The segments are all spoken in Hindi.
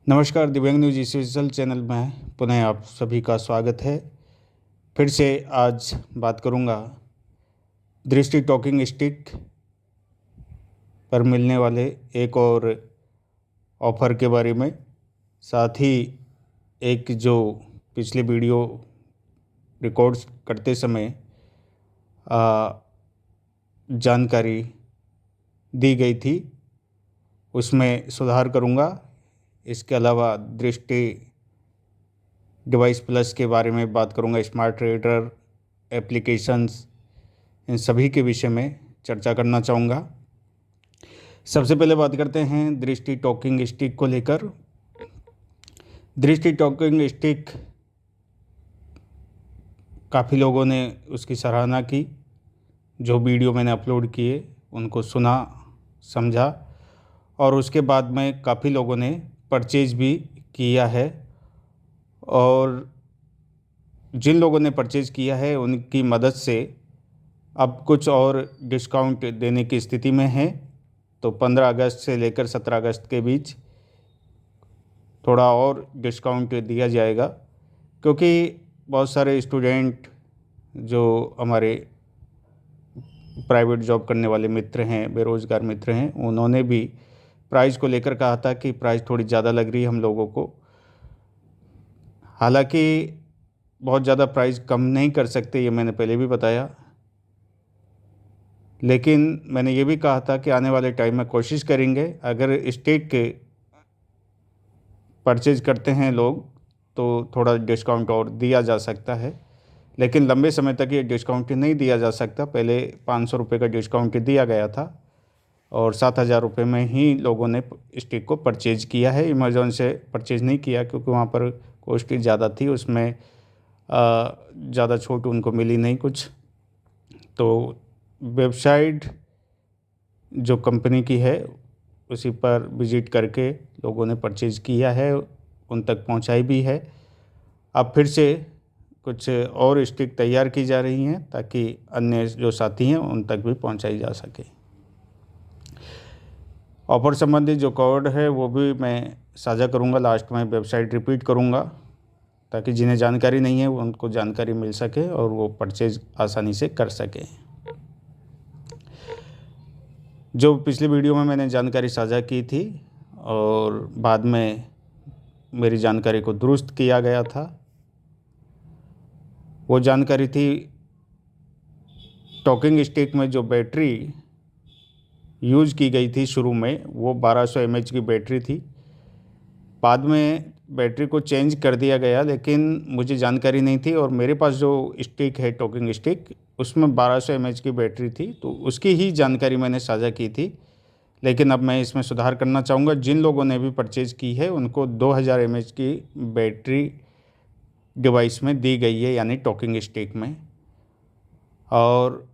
नमस्कार, दिव्यांग न्यूज स्पेशल चैनल में पुनः आप सभी का स्वागत है। फिर से आज बात करूंगा दृष्टि टॉकिंग स्टिक पर मिलने वाले एक और ऑफ़र के बारे में। साथ ही एक जो पिछले वीडियो रिकॉर्ड्स करते समय जानकारी दी गई थी उसमें सुधार करूंगा। इसके अलावा दृष्टि डिवाइस प्लस के बारे में बात करूंगा, स्मार्ट रीडर एप्लीकेशंस, इन सभी के विषय में चर्चा करना चाहूँगा। सबसे पहले बात करते हैं दृष्टि टॉकिंग स्टिक को लेकर। दृष्टि टॉकिंग स्टिक काफ़ी लोगों ने उसकी सराहना की। जो वीडियो मैंने अपलोड किए उनको सुना, समझा और उसके बाद में काफ़ी लोगों ने परचेज़ भी किया है। और जिन लोगों ने परचेज़ किया है उनकी मदद से अब कुछ और डिस्काउंट देने की स्थिति में है। तो 15 अगस्त से लेकर 17 अगस्त के बीच थोड़ा और डिस्काउंट दिया जाएगा, क्योंकि बहुत सारे स्टूडेंट जो हमारे प्राइवेट जॉब करने वाले मित्र हैं, बेरोज़गार मित्र हैं, उन्होंने भी प्राइस को लेकर कहा था कि प्राइस थोड़ी ज़्यादा लग रही है हम लोगों को। हालांकि बहुत ज़्यादा प्राइस कम नहीं कर सकते, ये मैंने पहले भी बताया, लेकिन मैंने ये भी कहा था कि आने वाले टाइम में कोशिश करेंगे, अगर स्टेक के परचेज करते हैं लोग तो थोड़ा डिस्काउंट और दिया जा सकता है, लेकिन लंबे समय तक ये डिस्काउंट नहीं दिया जा सकता। पहले 500 रुपये का डिस्काउंट दिया गया था और 7,000 रुपये में ही लोगों ने स्टिक को परचेज किया है। अमेज़ॉन से परचेज नहीं किया क्योंकि वहाँ पर कॉस्ट ज़्यादा थी, उसमें ज़्यादा छूट उनको मिली नहीं कुछ। तो वेबसाइट जो कंपनी की है उसी पर विज़िट करके लोगों ने परचेज़ किया है, उन तक पहुंचाई भी है। अब फिर से कुछ और स्टिक तैयार की जा रही हैं ताकि अन्य जो साथी हैं उन तक भी पहुंचाई जा सके। ऑफ़र संबंधित जो कोड है वो भी मैं साझा करूंगा, लास्ट में वेबसाइट रिपीट करूंगा ताकि जिन्हें जानकारी नहीं है उनको जानकारी मिल सके और वो परचेज़ आसानी से कर सकें। जो पिछली वीडियो में मैंने जानकारी साझा की थी और बाद में मेरी जानकारी को दुरुस्त किया गया था, वो जानकारी थी टॉकिंग स्टिक में जो बैटरी यूज़ की गई थी शुरू में वो 1200 mAh की बैटरी थी। बाद में बैटरी को चेंज कर दिया गया, लेकिन मुझे जानकारी नहीं थी और मेरे पास जो स्टिक है टॉकिंग स्टिक उसमें 1200 mAh की बैटरी थी, तो उसकी ही जानकारी मैंने साझा की थी। लेकिन अब मैं इसमें सुधार करना चाहूँगा। जिन लोगों ने भी परचेज़ की है उनको 2000 mAh की बैटरी डिवाइस में दी गई है, यानी टॉकिंग स्टिक में, और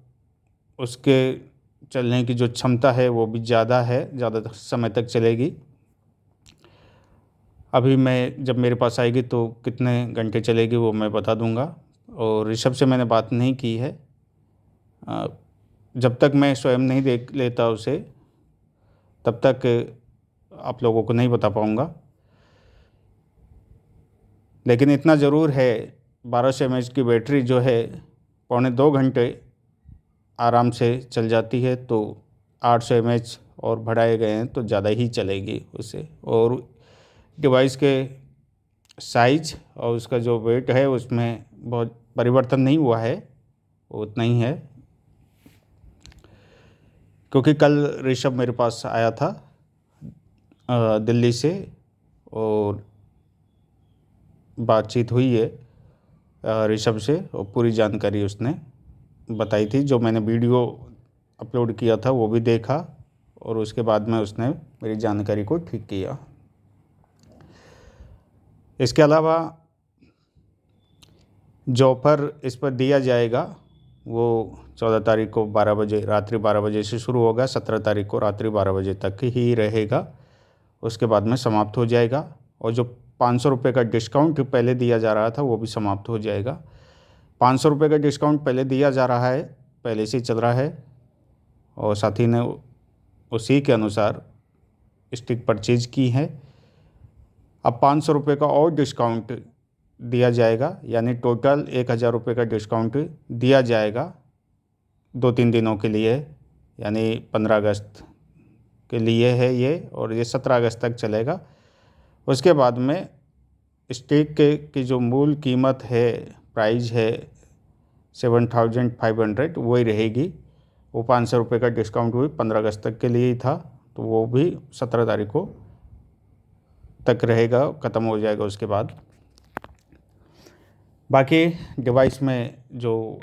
उसके चलने की जो क्षमता है वो भी ज़्यादा है, ज़्यादा समय तक चलेगी। अभी मैं जब मेरे पास आएगी तो कितने घंटे चलेगी वो मैं बता दूंगा। और ऋषभ से मैंने बात नहीं की है, जब तक मैं स्वयं नहीं देख लेता उसे तब तक आप लोगों को नहीं बता पाऊंगा। लेकिन इतना ज़रूर है, 1200 mAh की बैटरी जो है 1.25 घंटे आराम से चल जाती है, तो 800 mAh और बढ़ाए गए हैं तो ज़्यादा ही चलेगी उससे। और डिवाइस के साइज और उसका जो वेट है उसमें बहुत परिवर्तन नहीं हुआ है, वो उतना ही है। क्योंकि कल ऋषभ मेरे पास आया था दिल्ली से और बातचीत हुई है ऋषभ से और पूरी जानकारी उसने बताई थी। जो मैंने वीडियो अपलोड किया था वो भी देखा और उसके बाद में उसने मेरी जानकारी को ठीक किया। इसके अलावा जो ऑफ़र इस पर दिया जाएगा वो 14 तारीख को 12 बजे, रात्रि 12 बजे से शुरू होगा, 17 तारीख को रात्रि 12 बजे तक ही रहेगा, उसके बाद में समाप्त हो जाएगा। और जो 500 रुपये का डिस्काउंट पहले दिया जा रहा था वो भी समाप्त हो जाएगा। 500 रुपये का डिस्काउंट पहले दिया जा रहा है, पहले से चल रहा है और साथी ने उसी के अनुसार स्टिक परचेज की है। अब 500 रुपये का और डिस्काउंट दिया जाएगा, यानी टोटल 1000 रुपये का डिस्काउंट दिया जाएगा 2-3 दिनों के लिए, यानी 15 अगस्त के लिए है ये, और ये 17 अगस्त तक चलेगा। उसके बाद में स्टिक की जो मूल कीमत है, प्राइस है 7500, वही रहेगी। वो 500 रुपये का डिस्काउंट हुई 15 अगस्त तक के लिए ही था, तो वो भी 17 तारीख को तक रहेगा, ख़त्म हो जाएगा उसके बाद। बाकी डिवाइस में जो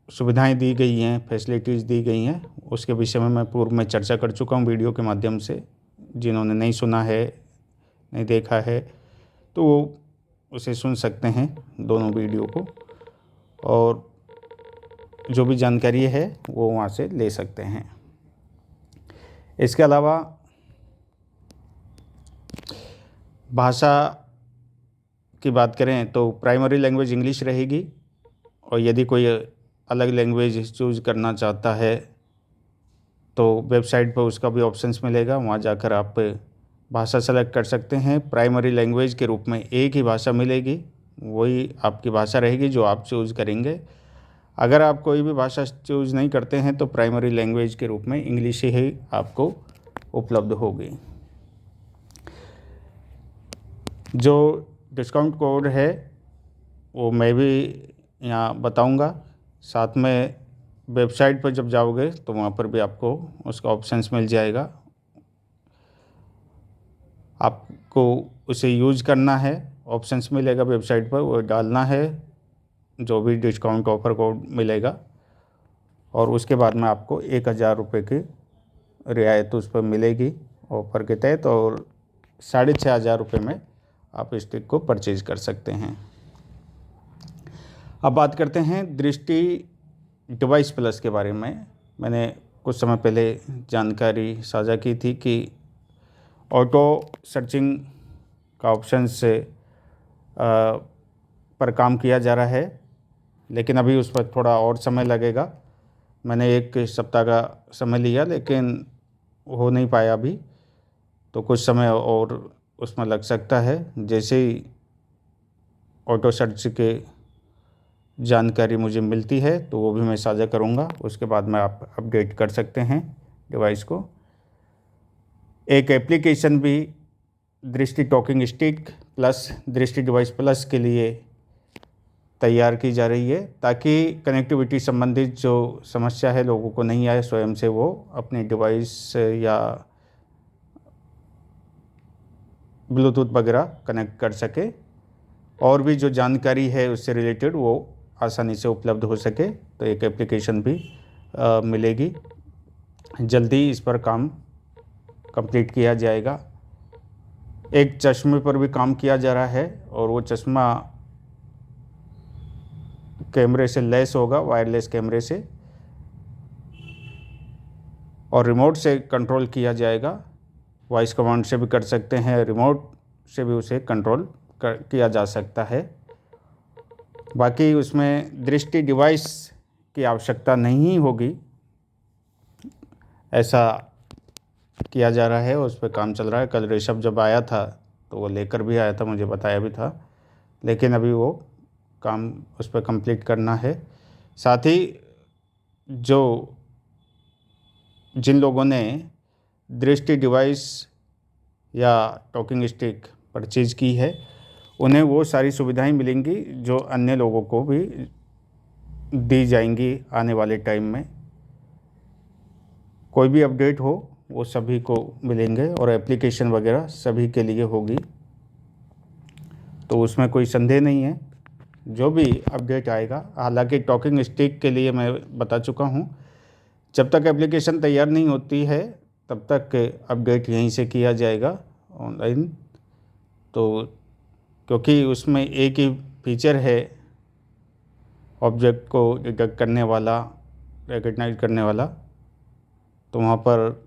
सुविधाएं दी गई हैं, फैसिलिटीज़ दी गई हैं, उसके विषय में मैं पूर्व में चर्चा कर चुका हूं वीडियो के माध्यम से। जिन्होंने नहीं सुना है, नहीं देखा है, तो वो उसे सुन सकते हैं दोनों वीडियो को, और जो भी जानकारी है वो वहाँ से ले सकते हैं। इसके अलावा भाषा की बात करें तो प्राइमरी लैंग्वेज इंग्लिश रहेगी, और यदि कोई अलग लैंग्वेज चूज़ करना चाहता है तो वेबसाइट पर उसका भी ऑप्शंस मिलेगा, वहाँ जाकर आप भाषा सेलेक्ट कर सकते हैं। प्राइमरी लैंग्वेज के रूप में एक ही भाषा मिलेगी, वही आपकी भाषा रहेगी जो आप चूज़ करेंगे। अगर आप कोई भी भाषा चूज़ नहीं करते हैं तो प्राइमरी लैंग्वेज के रूप में इंग्लिश ही आपको उपलब्ध होगी। जो डिस्काउंट कोड है वो मैं भी यहाँ बताऊँगा, साथ में वेबसाइट पर जब जाओगे तो वहाँ पर भी आपको उसका ऑप्शंस मिल जाएगा। आपको उसे यूज करना है, ऑप्शंस मिलेगा वेबसाइट पर, वो डालना है जो भी डिस्काउंट ऑफर कोड मिलेगा, और उसके बाद में आपको 1000 रुपये की रियायत उस पर मिलेगी ऑफ़र के तहत, और 6500 रुपये में आप स्टिक को परचेज कर सकते हैं। अब बात करते हैं दृष्टि डिवाइस प्लस के बारे में। मैंने कुछ समय पहले जानकारी साझा की थी कि ऑटो सर्चिंग का ऑप्शन से पर काम किया जा रहा है, लेकिन अभी उस पर थोड़ा और समय लगेगा। मैंने 1 सप्ताह का समय लिया, लेकिन हो नहीं पाया अभी, तो कुछ समय और उसमें लग सकता है। जैसे ही ऑटो सर्च के जानकारी मुझे मिलती है तो वो भी मैं साझा करूँगा, उसके बाद में आप अपडेट कर सकते हैं डिवाइस को। एक एप्लीकेशन भी दृष्टि टॉकिंग स्टिक प्लस दृष्टि डिवाइस प्लस के लिए तैयार की जा रही है, ताकि कनेक्टिविटी संबंधित जो समस्या है लोगों को नहीं आए, स्वयं से वो अपने डिवाइस या ब्लूटूथ वगैरह कनेक्ट कर सके, और भी जो जानकारी है उससे रिलेटेड वो आसानी से उपलब्ध हो सके। तो एक एप्लीकेशन भी मिलेगी, जल्दी इस पर काम कंप्लीट किया जाएगा। एक चश्मे पर भी काम किया जा रहा है, और वो चश्मा कैमरे से लैस होगा, वायरलेस कैमरे से, और रिमोट से कंट्रोल किया जाएगा। वॉइस कमांड से भी कर सकते हैं, रिमोट से भी उसे कंट्रोल किया जा सकता है। बाकी उसमें दृष्टि डिवाइस की आवश्यकता नहीं होगी, ऐसा किया जा रहा है, उस पर काम चल रहा है। कल ऋषभ जब आया था तो वो लेकर भी आया था, मुझे बताया भी था, लेकिन अभी वो काम उस पर कंप्लीट करना है। साथ ही जिन लोगों ने दृष्टि डिवाइस या टॉकिंग स्टिक परचेज की है, उन्हें वो सारी सुविधाएं मिलेंगी जो अन्य लोगों को भी दी जाएंगी आने वाले टाइम में। कोई भी अपडेट हो वो सभी को मिलेंगे, और एप्लीकेशन वगैरह सभी के लिए होगी, तो उसमें कोई संदेह नहीं है। जो भी अपडेट आएगा, हालांकि टॉकिंग स्टिक के लिए मैं बता चुका हूँ, जब तक एप्लीकेशन तैयार नहीं होती है तब तक अपडेट यहीं से किया जाएगा ऑनलाइन। तो क्योंकि उसमें एक ही फीचर है ऑब्जेक्ट को डिटेक्ट करने वाला, रिकग्नाइज करने वाला, तो वहाँ पर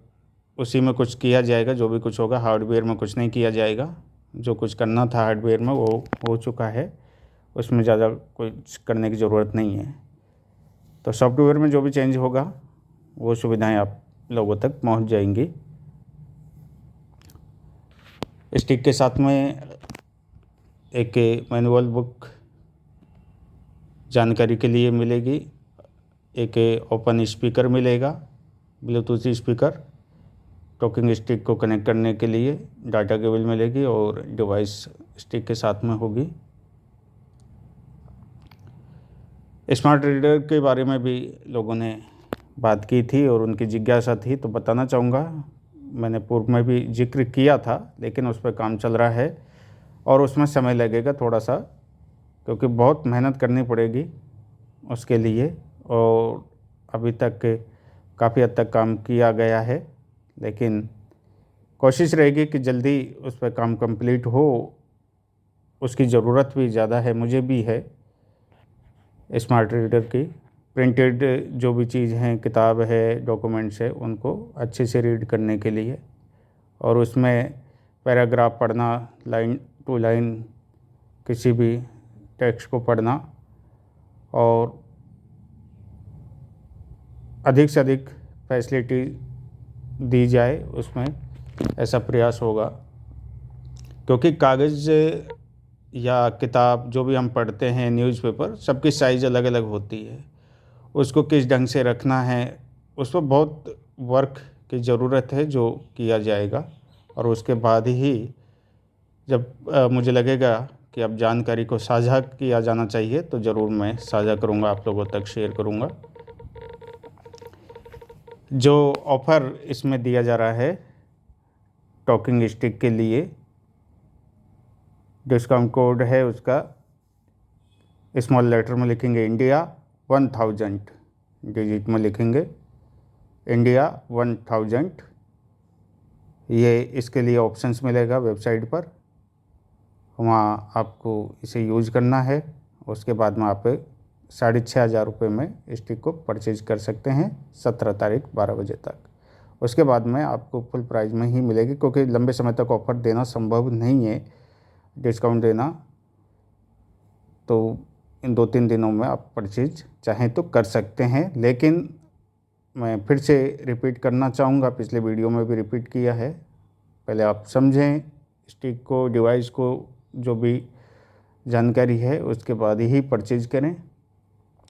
उसी में कुछ किया जाएगा। जो भी कुछ होगा, हार्डवेयर में कुछ नहीं किया जाएगा। जो कुछ करना था हार्डवेयर में वो हो चुका है, उसमें ज़्यादा कुछ करने की ज़रूरत नहीं है। तो सॉफ्टवेयर में जो भी चेंज होगा वो सुविधाएं आप लोगों तक पहुंच जाएंगी। स्टिक के साथ में एक मैनुअल बुक जानकारी के लिए मिलेगी, एक ओपन स्पीकर मिलेगा, ब्लूटूथ स्पीकर, टॉकिंग स्टिक को कनेक्ट करने के लिए डाटा केबल मिलेगी और डिवाइस स्टिक के साथ में होगी। स्मार्ट रीडर के बारे में भी लोगों ने बात की थी और उनकी जिज्ञासा थी, तो बताना चाहूँगा, मैंने पूर्व में भी जिक्र किया था, लेकिन उस पर काम चल रहा है और उसमें समय लगेगा थोड़ा सा, क्योंकि बहुत मेहनत करनी पड़ेगी उसके लिए। और अभी तक काफ़ी हद तक काम किया गया है, लेकिन कोशिश रहेगी कि जल्दी उस पर काम कंप्लीट हो। उसकी ज़रूरत भी ज़्यादा है, मुझे भी है स्मार्ट रीडर की। प्रिंटेड जो भी चीज़ हैं, किताब है, डॉक्यूमेंट्स है, उनको अच्छे से रीड करने के लिए, और उसमें पैराग्राफ पढ़ना, लाइन टू लाइन किसी भी टेक्स्ट को पढ़ना, और अधिक से अधिक फैसिलिटी दी जाए उसमें, ऐसा प्रयास होगा। क्योंकि कागज़ या किताब जो भी हम पढ़ते हैं, न्यूज़पेपर, सबकी साइज़ अलग अलग होती है। उसको किस ढंग से रखना है, उस पर बहुत वर्क की ज़रूरत है जो किया जाएगा। और उसके बाद ही जब मुझे लगेगा कि अब जानकारी को साझा किया जाना चाहिए, तो ज़रूर मैं साझा करूँगा, आप लोगों तक शेयर करूँगा। जो ऑफ़र इसमें दिया जा रहा है टॉकिंग स्टिक के लिए, डिस्काउंट कोड है उसका, स्मॉल लेटर में लिखेंगे इंडिया 1000, डिजिट में लिखेंगे इंडिया 1000। ये इसके लिए ऑप्शंस मिलेगा वेबसाइट पर, वहाँ आपको इसे यूज़ करना है। उसके बाद में आप 6500 रुपये में स्टिक को परचेज कर सकते हैं 17 तारीख 12 बजे तक। उसके बाद में आपको फुल प्राइस में ही मिलेगी, क्योंकि लंबे समय तक ऑफ़र देना संभव नहीं है, डिस्काउंट देना। तो इन 2-3 दिनों में आप परचेज चाहें तो कर सकते हैं। लेकिन मैं फिर से रिपीट करना चाहूँगा, पिछले वीडियो में भी रिपीट किया है, पहले आप समझें स्टिक को, डिवाइस को, जो भी जानकारी है, उसके बाद ही परचेज करें।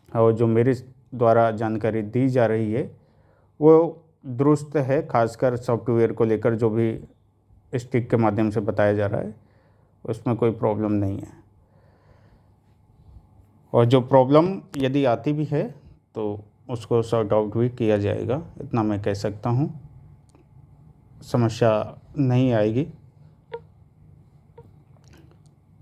और जो मेरे द्वारा जानकारी दी जा रही है वो दुरुस्त है, खासकर सॉफ्टवेयर को लेकर जो भी स्टिक के माध्यम से बताया जा रहा है उसमें कोई प्रॉब्लम नहीं है। और जो प्रॉब्लम यदि आती भी है तो उसको सॉर्ट आउट भी किया जाएगा, इतना मैं कह सकता हूँ, समस्या नहीं आएगी।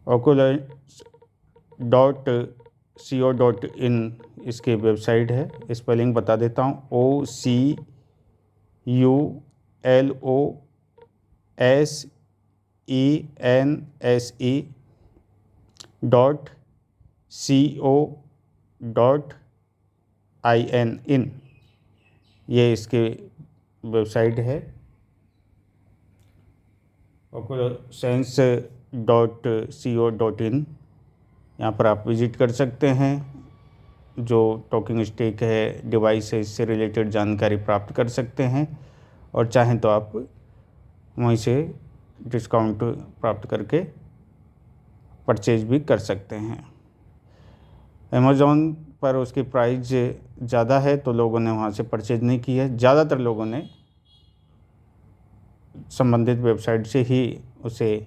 oculus.co.in इसकी वेबसाइट है, स्पेलिंग बता देता हूँ, OCULOSCENSE.co.in, ये इसके वेबसाइट है, oculus.co.in। यहाँ पर आप विज़िट कर सकते हैं, जो टॉकिंग स्टिक है, डिवाइस है, इससे रिलेटेड जानकारी प्राप्त कर सकते हैं, और चाहें तो आप वहीं से डिस्काउंट प्राप्त करके परचेज भी कर सकते हैं। अमेज़ॉन पर उसकी प्राइस ज़्यादा है तो लोगों ने वहाँ से परचेज नहीं की है, ज़्यादातर लोगों ने संबंधित वेबसाइट से ही उसे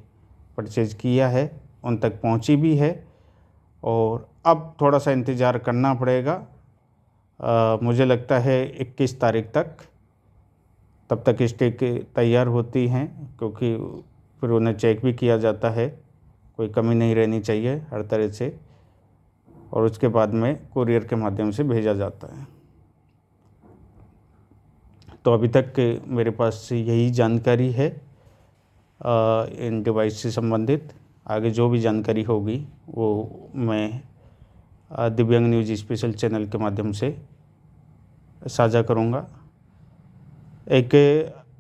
परचेज किया है, उन तक पहुँची भी है। और अब थोड़ा सा इंतज़ार करना पड़ेगा, मुझे लगता है 21 तारीख तक, तब तक स्टिक तैयार होती हैं, क्योंकि फिर उन्हें चेक भी किया जाता है, कोई कमी नहीं रहनी चाहिए हर तरह से, और उसके बाद में कुरियर के माध्यम से भेजा जाता है। तो अभी तक मेरे पास यही जानकारी है इन डिवाइस से संबंधित। आगे जो भी जानकारी होगी वो मैं दिव्यांग न्यूज़ स्पेशल चैनल के माध्यम से साझा करूँगा। एक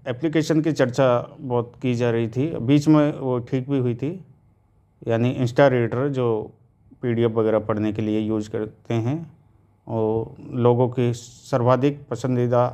एप्लीकेशन की चर्चा बहुत की जा रही थी, बीच में वो ठीक भी हुई थी, यानी इंस्टा रीडर, जो PDF वगैरह पढ़ने के लिए यूज़ करते हैं, और लोगों की सर्वाधिक पसंदीदा